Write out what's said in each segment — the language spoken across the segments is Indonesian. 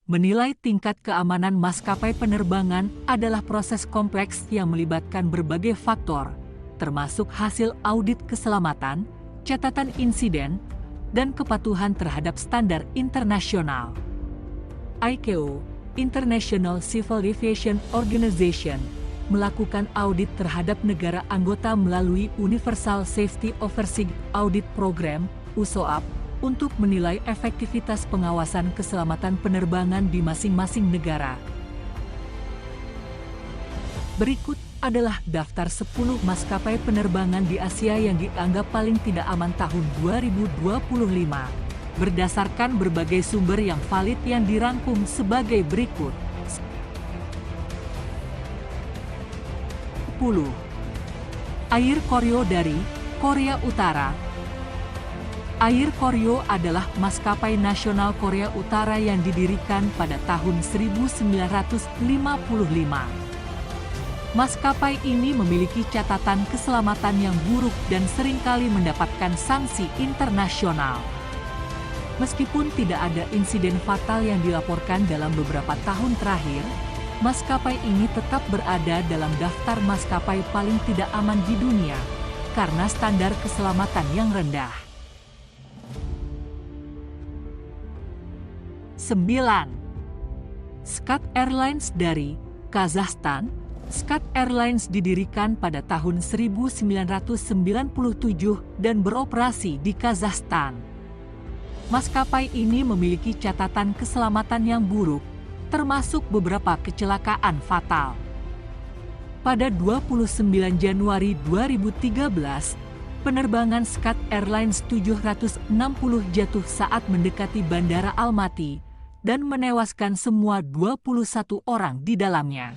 Menilai tingkat keamanan maskapai penerbangan adalah proses kompleks yang melibatkan berbagai faktor, termasuk hasil audit keselamatan, catatan insiden, dan kepatuhan terhadap standar internasional. ICAO, International Civil Aviation Organization, melakukan audit terhadap negara anggota melalui Universal Safety Oversight Audit Program, USOAP, untuk menilai efektivitas pengawasan keselamatan penerbangan di masing-masing negara. Berikut adalah daftar 10 maskapai penerbangan di Asia yang dianggap paling tidak aman tahun 2025, berdasarkan berbagai sumber yang valid yang dirangkum sebagai berikut. 10. Air Koryo dari Korea Utara. Air Koryo adalah maskapai nasional Korea Utara yang didirikan pada tahun 1955. Maskapai ini memiliki catatan keselamatan yang buruk dan seringkali mendapatkan sanksi internasional. Meskipun tidak ada insiden fatal yang dilaporkan dalam beberapa tahun terakhir, maskapai ini tetap berada dalam daftar maskapai paling tidak aman di dunia karena standar keselamatan yang rendah. 9. SCAT Airlines dari Kazakhstan. SCAT Airlines didirikan pada tahun 1997 dan beroperasi di Kazakhstan. Maskapai ini memiliki catatan keselamatan yang buruk, termasuk beberapa kecelakaan fatal. Pada 29 Januari 2013, penerbangan SCAT Airlines 760 jatuh saat mendekati Bandara Almaty dan menewaskan semua 21 orang di dalamnya.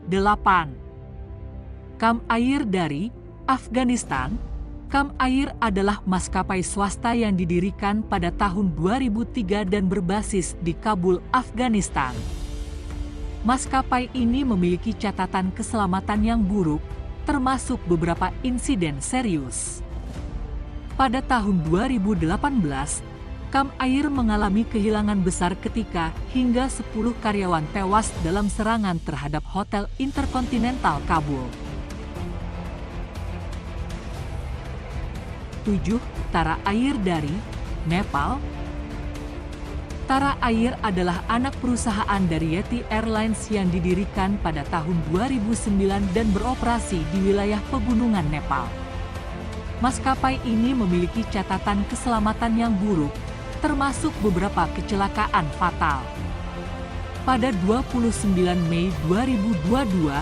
8. Kam Air dari Afghanistan. Kam Air adalah maskapai swasta yang didirikan pada tahun 2003 dan berbasis di Kabul, Afghanistan. Maskapai ini memiliki catatan keselamatan yang buruk, termasuk beberapa insiden serius. Pada tahun 2018, Kam Air mengalami kehilangan besar ketika hingga 10 karyawan tewas dalam serangan terhadap Hotel Intercontinental Kabul. 7. Tara Air dari Nepal. Tara Air adalah anak perusahaan dari Yeti Airlines yang didirikan pada tahun 2009 dan beroperasi di wilayah pegunungan Nepal. Maskapai ini memiliki catatan keselamatan yang buruk, termasuk beberapa kecelakaan fatal. Pada 29 Mei 2022,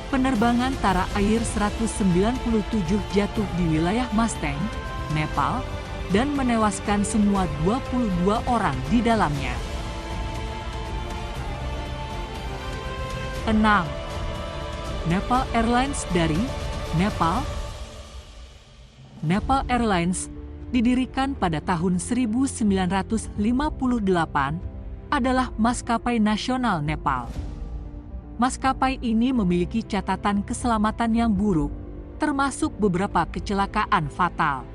penerbangan Tara Air 197 jatuh di wilayah Mustang, Nepal, dan menewaskan semua 22 orang di dalamnya. 6. Nepal Airlines dari Nepal. Nepal Airlines, didirikan pada tahun 1958, adalah maskapai nasional Nepal. Maskapai ini memiliki catatan keselamatan yang buruk, termasuk beberapa kecelakaan fatal.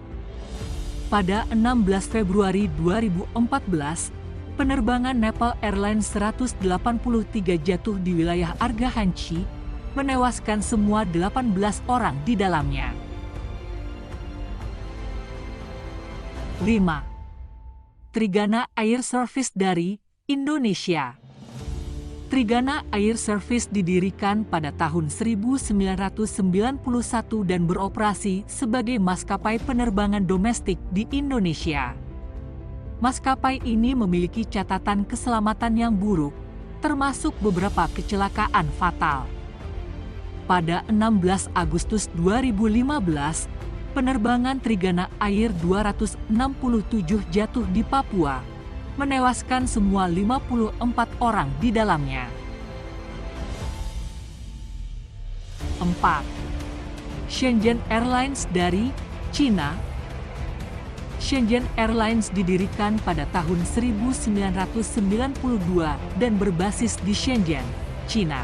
Pada 16 Februari 2014, penerbangan Nepal Airlines 183 jatuh di wilayah Arghanchi, menewaskan semua 18 orang di dalamnya. 5. Trigana Air Service dari Indonesia. Trigana Air Service didirikan pada tahun 1991 dan beroperasi sebagai maskapai penerbangan domestik di Indonesia. Maskapai ini memiliki catatan keselamatan yang buruk, termasuk beberapa kecelakaan fatal. Pada 16 Agustus 2015, penerbangan Trigana Air 267 jatuh di Papua, menewaskan semua 54 orang di dalamnya. 4. Shenzhen Airlines dari China. Shenzhen Airlines didirikan pada tahun 1992 dan berbasis di Shenzhen, China.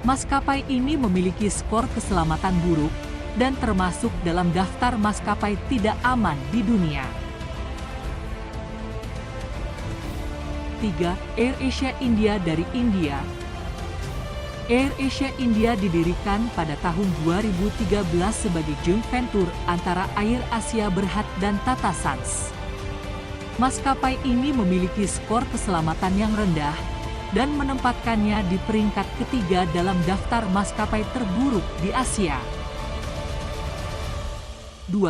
Maskapai ini memiliki skor keselamatan buruk dan termasuk dalam daftar maskapai tidak aman di dunia. ketiga, Air Asia India dari India. Air Asia India didirikan pada tahun 2013 sebagai joint venture antara Air Asia Berhad dan Tata Sons. Maskapai ini memiliki skor keselamatan yang rendah dan menempatkannya di peringkat ketiga dalam daftar maskapai terburuk di Asia. 2.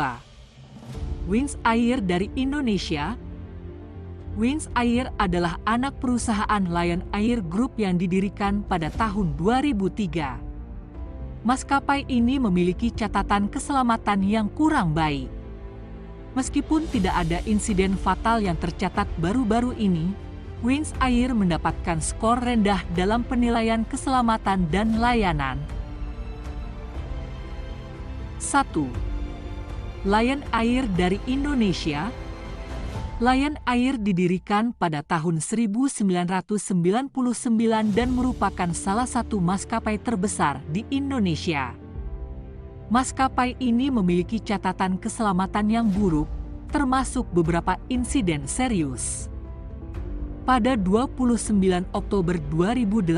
Wings Air dari Indonesia. Wings Air adalah anak perusahaan Lion Air Group yang didirikan pada tahun 2003. Maskapai ini memiliki catatan keselamatan yang kurang baik. Meskipun tidak ada insiden fatal yang tercatat baru-baru ini, Wings Air mendapatkan skor rendah dalam penilaian keselamatan dan layanan. 1. Lion Air dari Indonesia. Lion Air didirikan pada tahun 1999 dan merupakan salah satu maskapai terbesar di Indonesia. Maskapai ini memiliki catatan keselamatan yang buruk, termasuk beberapa insiden serius. Pada 29 Oktober 2018,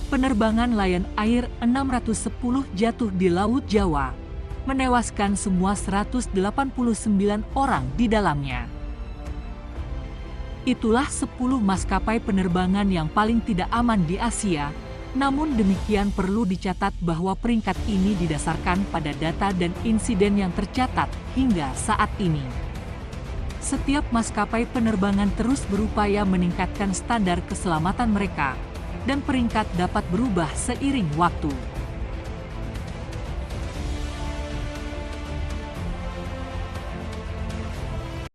penerbangan Lion Air 610 jatuh di Laut Jawa, menewaskan semua 189 orang di dalamnya. Itulah 10 maskapai penerbangan yang paling tidak aman di Asia, namun demikian perlu dicatat bahwa peringkat ini didasarkan pada data dan insiden yang tercatat hingga saat ini. Setiap maskapai penerbangan terus berupaya meningkatkan standar keselamatan mereka, dan peringkat dapat berubah seiring waktu.